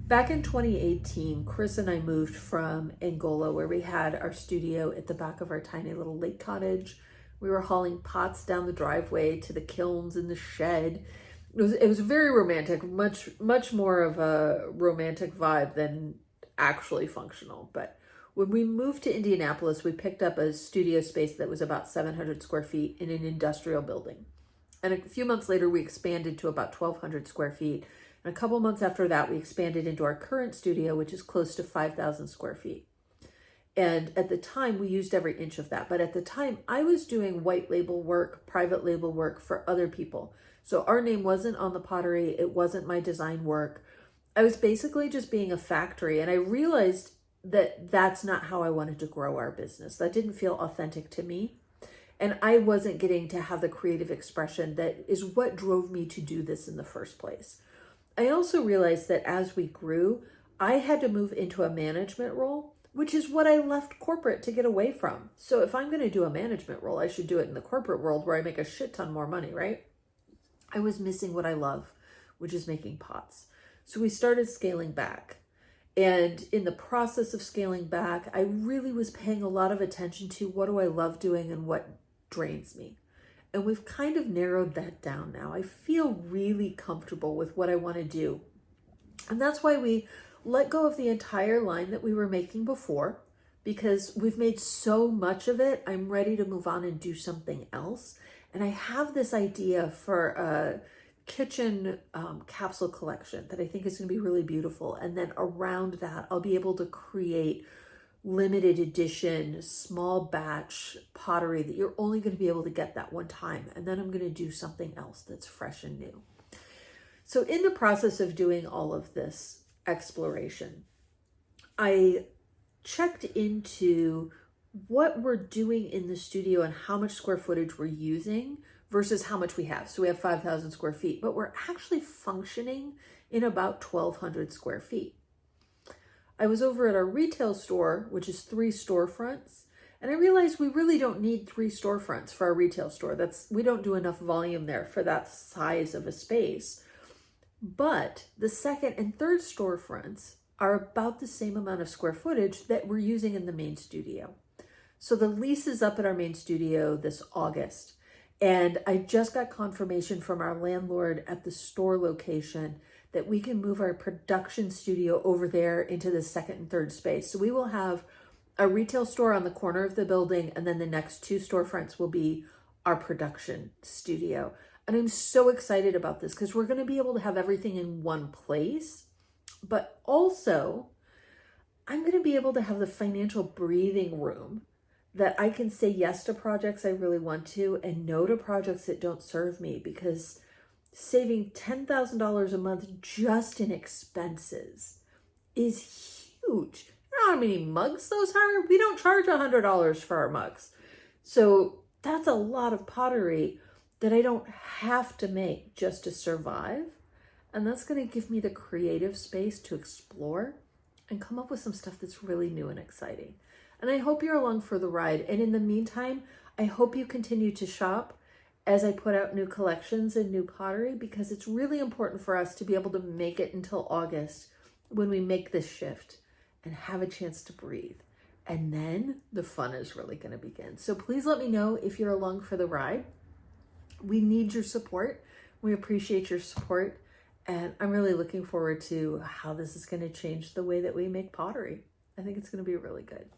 Back in 2018, Chris and I moved from Angola, where we had our studio at the back of our tiny little lake cottage. We were hauling pots down the driveway to the kilns in the shed. It was very romantic, much more of a romantic vibe than actually functional. But when we moved to Indianapolis, we picked up a studio space that was about 700 square feet in an industrial building. And a few months later, we expanded to about 1,200 square feet. And a couple months after that, we expanded into our current studio, which is close to 5,000 square feet. And at the time, we used every inch of that. But at the time, I was doing white label work, private label work for other people. So our name wasn't on the pottery. It wasn't my design work. I was basically just being a factory. And I realized that that's not how I wanted to grow our business. That didn't feel authentic to me. And I wasn't getting to have the creative expression that is what drove me to do this in the first place. I also realized that as we grew, I had to move into a management role, which is what I left corporate to get away from. So if I'm going to do a management role, I should do it in the corporate world where I make a shit ton more money, right? I was missing what I love, which is making pots. So we started scaling back. And in the process of scaling back, I really was paying a lot of attention to what do I love doing and what drains me. And we've kind of narrowed that down now. I feel really comfortable with what I want to do. And that's why we let go of the entire line that we were making before, because we've made so much of it. I'm ready to move on and do something else. And I have this idea for a kitchen capsule collection that I think is going to be really beautiful. And then around that, I'll be able to create limited edition, small batch pottery that you're only going to be able to get that one time. And then I'm going to do something else that's fresh and new. So in the process of doing all of this exploration, I checked into what we're doing in the studio and how much square footage we're using versus how much we have. So we have 5,000 square feet, but we're actually functioning in about 1,200 square feet. I was over at our retail store, which is 3 storefronts, and I realized we really don't need 3 storefronts for our retail store. We don't do enough volume there for that size of a space. But the second and third storefronts are about the same amount of square footage that we're using in the main studio. So the lease is up at our main studio this August, and I just got confirmation from our landlord at the store location that we can move our production studio over there into the second and third space. So we will have a retail store on the corner of the building, and then the next 2 storefronts will be our production studio. And I'm so excited about this because we're going to be able to have everything in one place, but also I'm going to be able to have the financial breathing room that I can say yes to projects I really want to and no to projects that don't serve me, because saving $10,000 a month just in expenses is huge. You know how many mugs those are? We don't charge $100 for our mugs. So that's a lot of pottery that I don't have to make just to survive. And that's going to give me the creative space to explore and come up with some stuff that's really new and exciting. And I hope you're along for the ride. And in the meantime, I hope you continue to shop as I put out new collections and new pottery, because it's really important for us to be able to make it until August when we make this shift and have a chance to breathe. And then the fun is really going to begin. So please let me know if you're along for the ride. We need your support. We appreciate your support. And I'm really looking forward to how this is going to change the way that we make pottery. I think it's going to be really good.